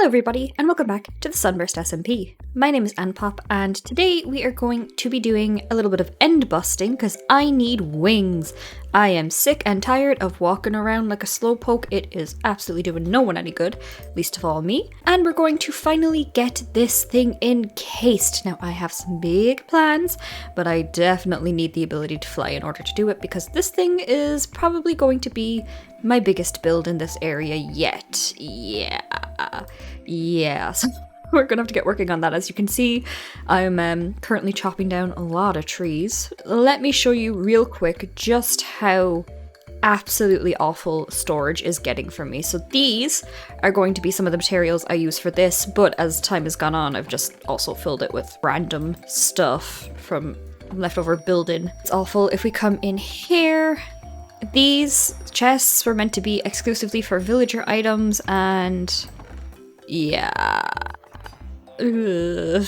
Hello everybody and welcome back to the Sunburst SMP. My name is Anpop and today we are going to be doing a little bit of end busting because I need wings. I am sick and tired of walking around like a slowpoke. It is absolutely doing no one any good, least of all me. And we're going to finally get this thing encased. Now I have some big plans, but I definitely need the ability to fly in order to do it because this thing is probably going to be my biggest build in this area yet. Yeah, so we're gonna have to get working on that. As you can see, I'm currently chopping down a lot of trees. Let me show you real quick just how absolutely awful storage is getting from me. So these are going to be some of the materials I use for this, but as time has gone on, I've just also filled it with random stuff from leftover building. It's awful. If we come in here, these chests were meant to be exclusively for villager items, and yeah. Ugh.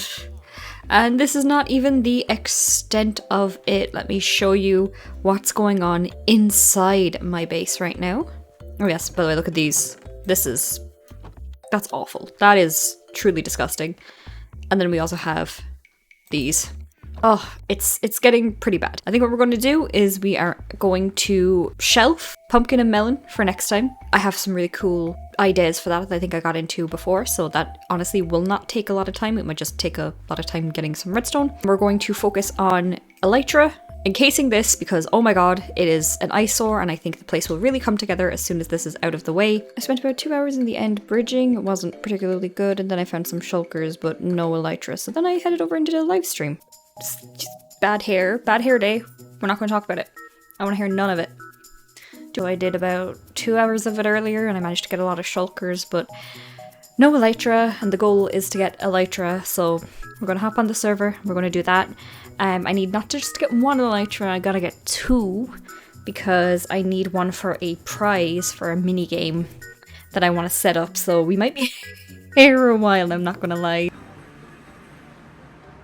And this is not even the extent of it. Let me show you what's going on inside my base right now. Oh yes, by the way, look at these. That's awful. That is truly disgusting. And then we also have these. Oh, it's getting pretty bad. I think what we're going to do is we are going to shelf pumpkin and melon for next time. I have some really cool ideas for that I think I got into before, so that honestly will not take a lot of time. It might just take a lot of time getting some redstone. We're going to focus on elytra, encasing this because, oh my god, it is an eyesore and I think the place will really come together as soon as this is out of the way. I spent about 2 hours in the end bridging. It wasn't particularly good, and then I found some shulkers but no elytra, so then I headed over and did a live stream. Just bad hair day. We're not going to talk about it. I want to hear none of it. I did about 2 hours of it earlier and I managed to get a lot of shulkers, but no elytra, and the goal is to get elytra, so we're going to hop on the server, we're going to do that. I need not just to get one elytra, I gotta get two, because I need one for a prize for a mini game that I want to set up, so we might be here a while, I'm not going to lie.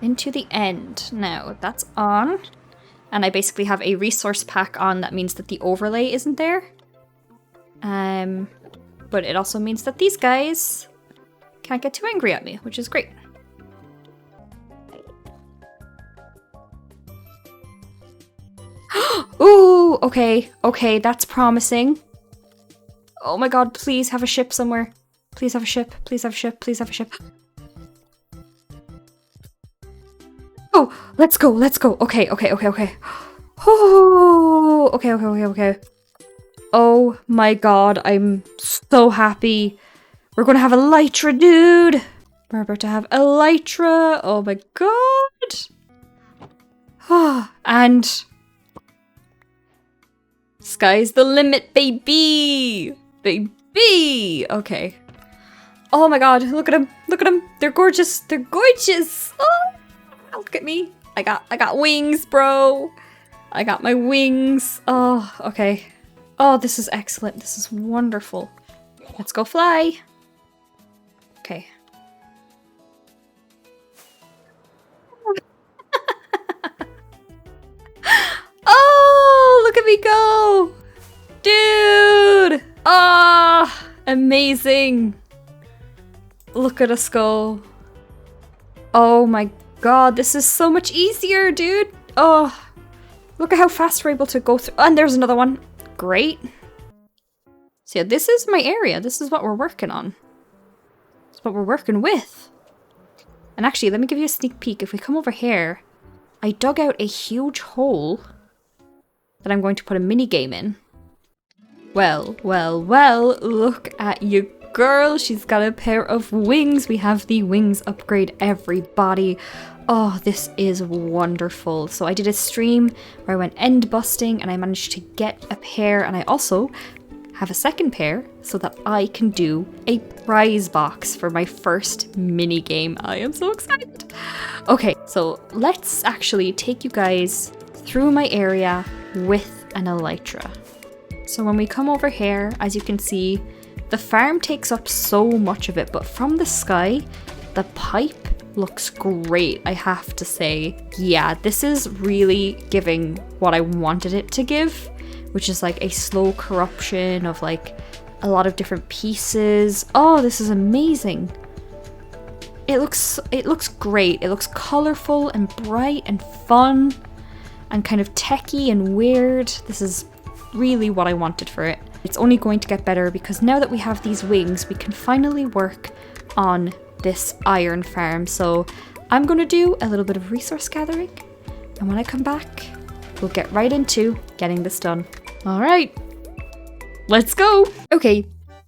Into the end. Now, that's on. And I basically have a resource pack on. That means that the overlay isn't there. But it also means that these guys can't get too angry at me, which is great. Ooh, okay, that's promising. Oh my god, please have a ship somewhere. Please have a ship, please have a ship, please have a ship. Oh, let's go. Okay. Oh, okay. Oh my god, I'm so happy. We're gonna have elytra, dude. We're about to have elytra. Oh my god. And sky's the limit, baby. Okay. Oh my god, look at them. They're gorgeous. Oh. Look at me. I got wings, bro. I got my wings. Oh, okay. Oh, this is excellent. This is wonderful. Let's go fly. Okay. Oh, look at me go. Dude. Ah, amazing. Look at us go. Oh my god, this is so much easier, dude. Oh, look at how fast we're able to go through. And there's another one. Great. So yeah, this is my area. This is what we're working on. It's what we're working with. And actually, let me give you a sneak peek. If we come over here, I dug out a huge hole that I'm going to put a mini game in. Well, look at you, girl. She's got a pair of wings. We have the wings upgrade, everybody. Oh, this is wonderful. So I did a stream where I went end busting and I managed to get a pair, and I also have a second pair so that I can do a prize box for my first mini game. I am so excited. Okay, so let's actually take you guys through my area with an elytra. So when we come over here, as you can see, the farm takes up so much of it, but from the sky, the pipe looks great, I have to say. Yeah, this is really giving what I wanted it to give, which is like a slow corruption of like a lot of different pieces. Oh, this is amazing. It looks great. It looks colorful and bright and fun and kind of techy and weird. This is really what I wanted for it. It's only going to get better because now that we have these wings, we can finally work on this iron farm. So I'm going to do a little bit of resource gathering, and when I come back, we'll get right into getting this done. All right, let's go. Okay,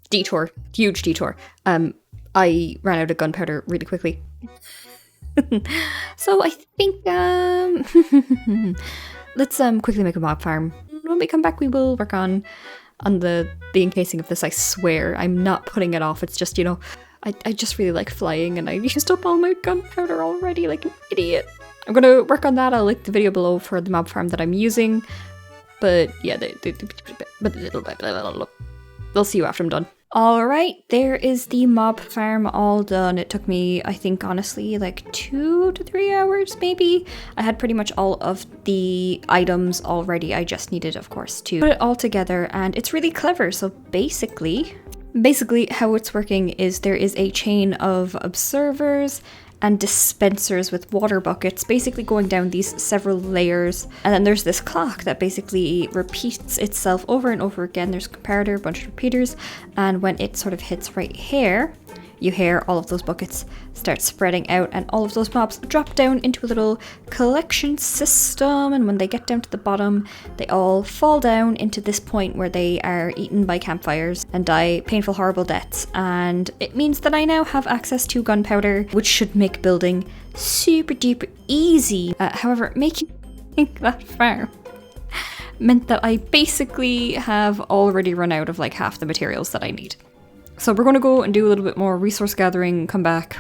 detour, huge detour. I ran out of gunpowder really quickly. So I think let's quickly make a mob farm. When we come back, we will work on the encasing of this. I swear, I'm not putting it off. It's just, you know, I just really like flying, and I used up all my gunpowder already like an idiot. I'm gonna work on that. I'll link the video below for the mob farm that I'm using. But yeah, they'll see you after I'm done. Alright, there is the mob farm all done. It took me, I think, honestly, like 2 to 3 hours, maybe. I had pretty much all of the items already. I just needed, of course, to put it all together, and it's really clever. So basically how it's working is there is a chain of observers and dispensers with water buckets, basically going down these several layers. And then there's this clock that basically repeats itself over and over again. There's a comparator, a bunch of repeaters, and when it sort of hits right here, you hear all of those buckets start spreading out, and all of those mobs drop down into a little collection system, and when they get down to the bottom, they all fall down into this point where they are eaten by campfires and die painful, horrible deaths. And it means that I now have access to gunpowder, which should make building super duper easy. However, making that farm meant that I basically have already run out of like half the materials that I need. So we're going to go and do a little bit more resource gathering, come back,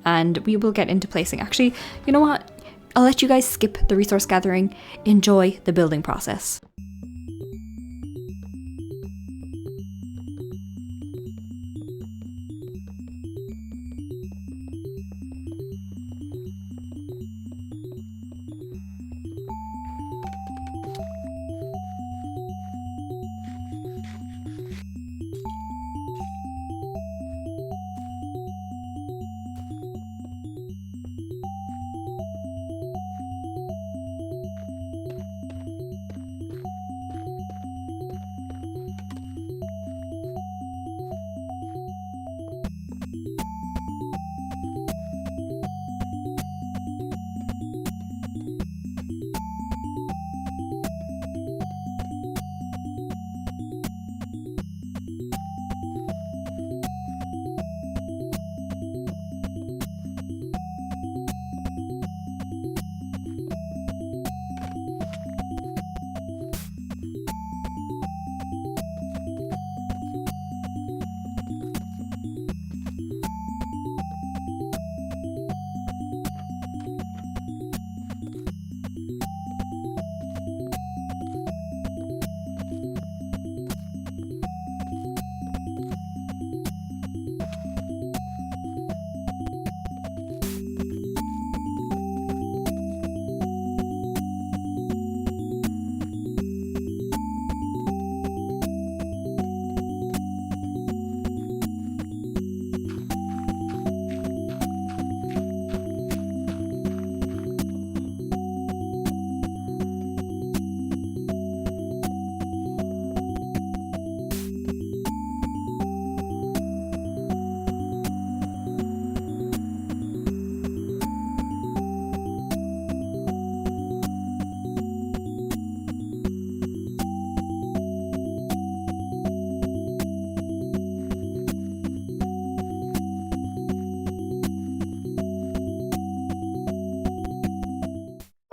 and we will get into placing. Actually, you know what? I'll let you guys skip the resource gathering, enjoy the building process.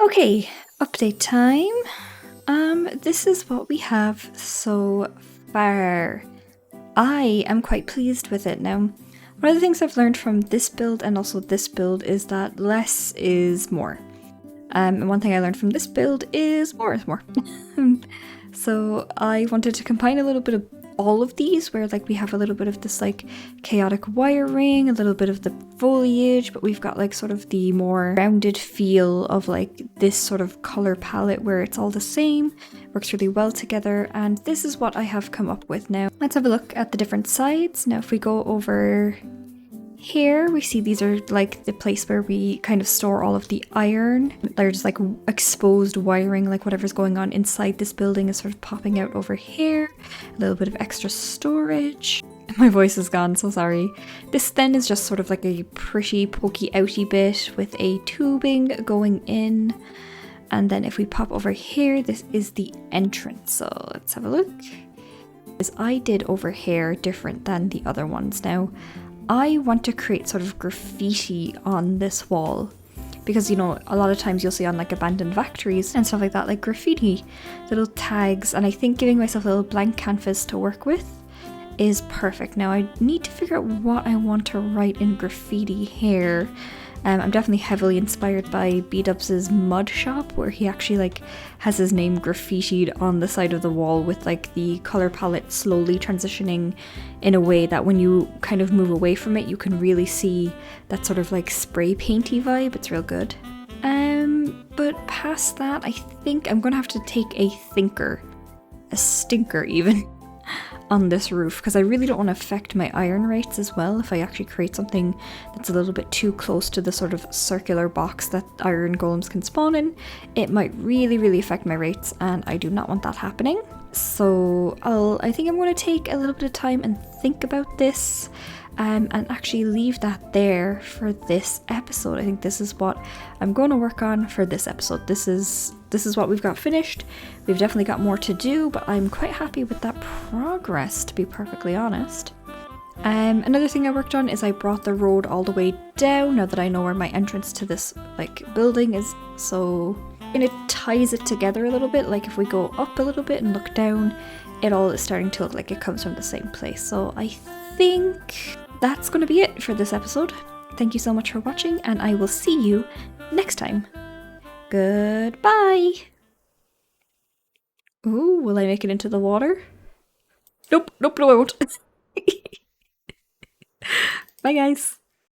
Okay, update time. This is what we have so far. I am quite pleased with it now. One of the things I've learned from this build and also this build is that less is more. And one thing I learned from this build is more is more. So I wanted to combine a little bit of all of these, where like we have a little bit of this like chaotic wiring, a little bit of the foliage, but we've got like sort of the more rounded feel of like this sort of color palette where it's all the same, works really well together. And this is what I have come up with now. Let's have a look at the different sides. Now if we go over here, we see these are like the place where we kind of store all of the iron. There's like exposed wiring, like whatever's going on inside this building is sort of popping out over here. A little bit of extra storage. My voice is gone, so sorry. This then is just sort of like a pretty pokey outy bit with a tubing going in. And then if we pop over here, this is the entrance. So let's have a look. As I did over here different than the other ones now. I want to create sort of graffiti on this wall because, you know, a lot of times you'll see on like abandoned factories and stuff like that, like graffiti, little tags, and I think giving myself a little blank canvas to work with is perfect. Now I need to figure out what I want to write in graffiti here. I'm definitely heavily inspired by B-Dubs' mud shop, where he actually like has his name graffitied on the side of the wall with like the color palette slowly transitioning in a way that when you kind of move away from it, you can really see that sort of like spray painty vibe. It's real good. But past that, I think I'm gonna have to take a stinker even, on this roof, because I really don't want to affect my iron rates as well. If I actually create something that's a little bit too close to the sort of circular box that iron golems can spawn in, it might really affect my rates, and I do not want that happening. So I think I'm going to take a little bit of time and think about this, and actually leave that there for this episode. I think this is what I'm going to work on for this episode. This is what we've got finished. We've definitely got more to do, but I'm quite happy with that progress, to be perfectly honest. Another thing I worked on is I brought the road all the way down now that I know where my entrance to this like building is, so and it ties it together a little bit. Like if we go up a little bit and look down, it all is starting to look like it comes from the same place. So I think that's going to be it for this episode. Thank you so much for watching, and I will see you next time. Goodbye! Ooh, will I make it into the water? Nope, no I won't. Bye guys!